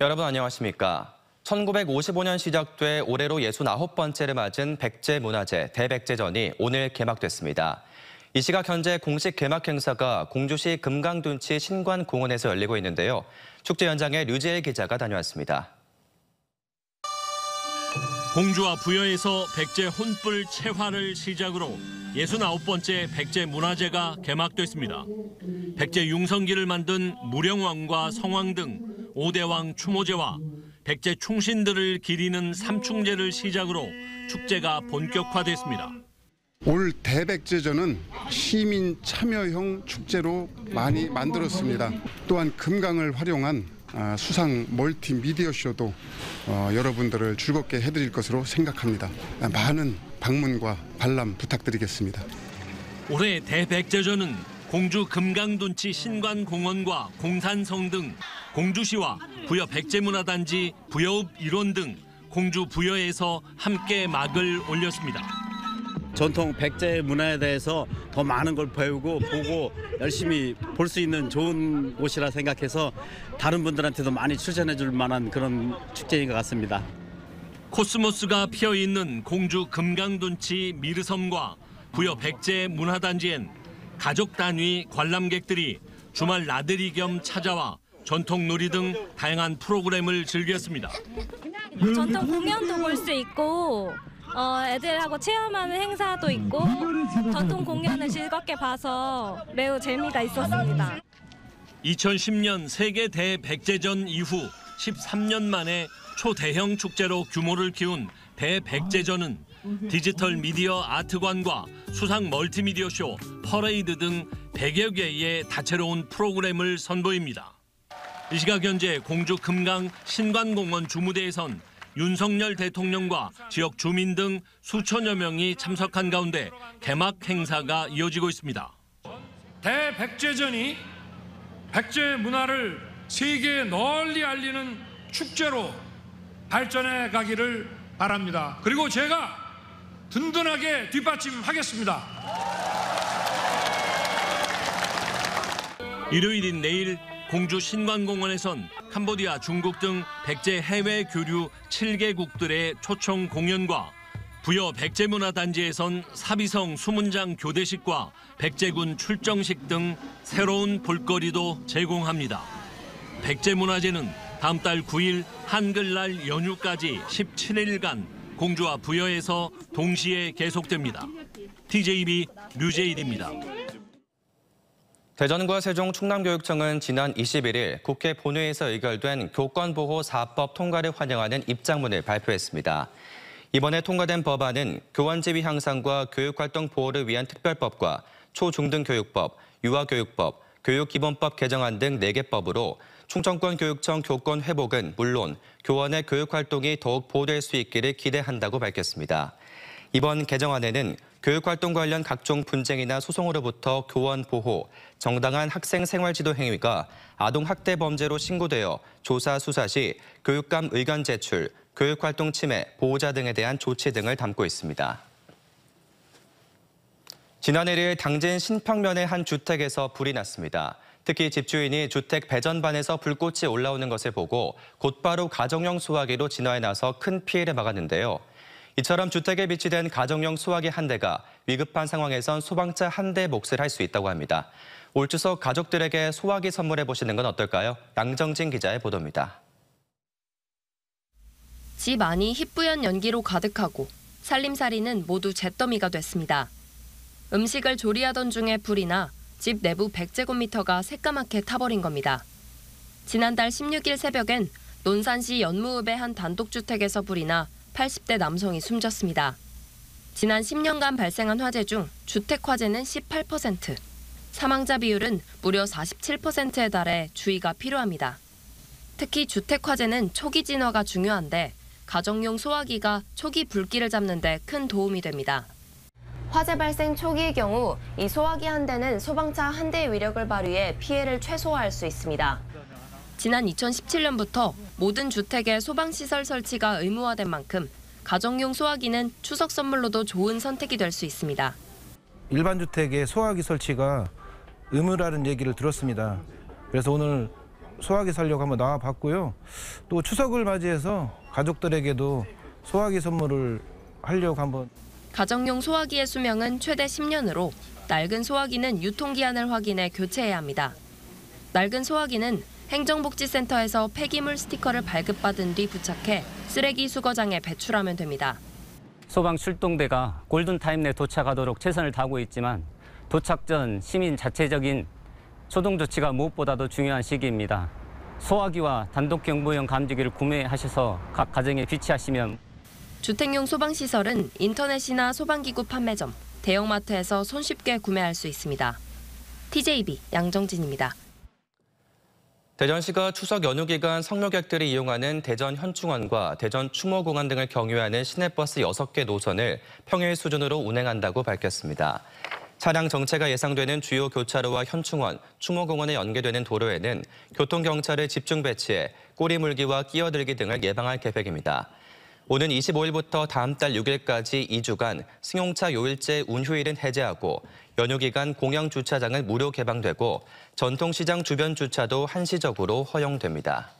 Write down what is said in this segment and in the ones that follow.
여러분 안녕하십니까? 1955년 시작돼 올해로 69번째를 맞은 백제문화제 대백제전이 오늘 개막됐습니다. 이 시각 현재 공식 개막 행사가 공주시 금강둔치 신관공원에서 열리고 있는데요. 축제 현장에 류지일 기자가 다녀왔습니다. 공주와 부여에서 백제 혼불 체화를 시작으로 69번째 백제문화제가 개막됐습니다. 백제 융성기를 만든 무령왕과 성왕 등 5대왕 추모제와 백제 충신들을 기리는 삼충제를 시작으로 축제가 본격화됐습니다. 올 대백제전은 시민 참여형 축제로 많이 만들었습니다. 또한 금강을 활용한 수상 멀티미디어 쇼도 여러분들을 즐겁게 해드릴 것으로 생각합니다. 많은 방문과 관람 부탁드리겠습니다. 올해 대백제전은 공주 금강둔치 신관공원과 공산성 등 공주시와 부여 백제문화단지 부여읍 일원 등 공주 부여에서 함께 막을 올렸습니다. 전통 백제 문화에 대해서 더 많은 걸 배우고 보고 열심히 볼 수 있는 좋은 곳이라 생각해서 다른 분들한테도 많이 추천해 줄 만한 그런 축제인 것 같습니다. 코스모스가 피어있는 공주 금강둔치 미르섬과 부여 백제 문화단지엔 가족 단위 관람객들이 주말 나들이 겸 찾아와 전통놀이 등 다양한 프로그램을 즐겼습니다. 전통 공연도 볼 수 있고 애들하고 체험하는 행사도 있고 전통 공연을 즐겁게 봐서 매우 재미가 있었습니다. 2010년 세계 대백제전 이후 13년 만에 초대형 축제로 규모를 키운 대백제전은 디지털 미디어 아트관과 수상 멀티미디어 쇼, 퍼레이드 등 100여 개의 다채로운 프로그램을 선보입니다. 이 시각 현재 공주 금강 신관공원 주무대에선 윤석열 대통령과 지역 주민 등 수천여 명이 참석한 가운데 개막 행사가 이어지고 있습니다. 대백제전이 백제 문화를 세계에 널리 알리는 축제로 발전해 가기를 바랍니다. 그리고 제가 든든하게 뒷받침하겠습니다. 일요일인 내일 공주 신관공원에선 캄보디아, 중국 등 백제 해외 교류 7개국들의 초청 공연과 부여 백제문화단지에선 사비성 수문장 교대식과 백제군 출정식 등 새로운 볼거리도 제공합니다. 백제문화제는 다음 달 9일 한글날 연휴까지 17일간 공주와 부여에서 동시에 계속됩니다. TJB 류재일입니다. 대전과 세종 충남교육청은 지난 21일 국회 본회의에서 의결된 교권보호 4법 통과를 환영하는 입장문을 발표했습니다. 이번에 통과된 법안은 교원지위 향상과 교육활동 보호를 위한 특별법과 초중등교육법, 유아교육법, 교육기본법 개정안 등 4개 법으로 충청권 교육청 교권 회복은 물론 교원의 교육활동이 더욱 보호될 수 있기를 기대한다고 밝혔습니다. 이번 개정안에는 교육활동 관련 각종 분쟁이나 소송으로부터 교원 보호, 정당한 학생 생활지도 행위가 아동학대 범죄로 신고되어 조사 수사 시 교육감 의견 제출, 교육활동 침해, 보호자 등에 대한 조치 등을 담고 있습니다. 지난 1일 당진 신평면의 한 주택에서 불이 났습니다. 특히 집주인이 주택 배전반에서 불꽃이 올라오는 것을 보고 곧바로 가정용 소화기로 진화해 나서 큰 피해를 막았는데요. 이처럼 주택에 비치된 가정용 소화기 한 대가 위급한 상황에선 소방차 한 대 몫을 할 수 있다고 합니다. 올 추석 가족들에게 소화기 선물해 보시는 건 어떨까요? 양정진 기자의 보도입니다. 집 안이 희뿌연 연기로 가득하고 살림살이는 모두 잿더미가 됐습니다. 음식을 조리하던 중에 불이 나 집 내부 100제곱미터가 새까맣게 타버린 겁니다. 지난달 16일 새벽엔 논산시 연무읍의 한 단독주택에서 불이 나 80대 남성이 숨졌습니다. 지난 10년간 발생한 화재 중 주택 화재는 18%, 사망자 비율은 무려 47%에 달해 주의가 필요합니다. 특히 주택 화재는 초기 진화가 중요한데 가정용 소화기가 초기 불길을 잡는 데 큰 도움이 됩니다. 화재 발생 초기의 경우 이 소화기 한 대는 소방차 한 대의 위력을 발휘해 피해를 최소화할 수 있습니다. 지난 2017년부터 모든 주택에 소방시설 설치가 의무화된 만큼 가정용 소화기는 추석 선물로도 좋은 선택이 될 수 있습니다. 일반 주택에 소화기 설치가 의무라는 얘기를 들었습니다. 그래서 오늘 소화기 사려고 한번 나와봤고요. 또 추석을 맞이해서 가족들에게도 소화기 선물을 하려고 한번. 가정용 소화기의 수명은 최대 10년으로 낡은 소화기는 유통기한을 확인해 교체해야 합니다. 낡은 소화기는 행정복지센터에서 폐기물 스티커를 발급받은 뒤 부착해 쓰레기 수거장에 배출하면 됩니다. 소방 출동대가 골든타임 내 도착하도록 최선을 다하고 있지만 도착 전 시민 자체적인 초동 조치가 무엇보다도 중요한 시기입니다. 소화기와 단독경보용 감지기를 구매하셔서 각 가정에 비치하시면 주택용 소방시설은 인터넷이나 소방기구 판매점, 대형마트에서 손쉽게 구매할 수 있습니다. TJB 양정진입니다. 대전시가 추석 연휴 기간 성묘객들이 이용하는 대전 현충원과 대전 추모공원 등을 경유하는 시내버스 6개 노선을 평일 수준으로 운행한다고 밝혔습니다. 차량 정체가 예상되는 주요 교차로와 현충원, 추모공원에 연계되는 도로에는 교통경찰을 집중 배치해 꼬리 물기와 끼어들기 등을 예방할 계획입니다. 오는 25일부터 다음 달 6일까지 2주간 승용차 요일제 운휴일은 해제하고 연휴 기간 공영 주차장은 무료 개방되고 전통시장 주변 주차도 한시적으로 허용됩니다.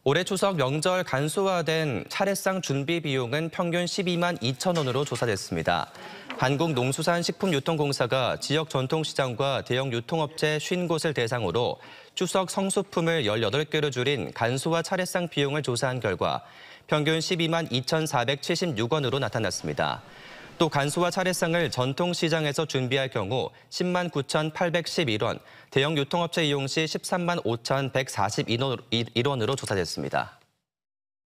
올해 추석 명절 간소화된 차례상 준비 비용은 평균 12만 2천 원으로 조사됐습니다. 한국농수산식품유통공사가 지역 전통시장과 대형 유통업체 50곳을 대상으로 추석 성수품을 18개로 줄인 간소화 차례상 비용을 조사한 결과 평균 12만 2,476원으로 나타났습니다. 또 간소화 차례상을 전통시장에서 준비할 경우 10만 9,811원, 대형 유통업체 이용 시 13만 5,141원으로 조사됐습니다.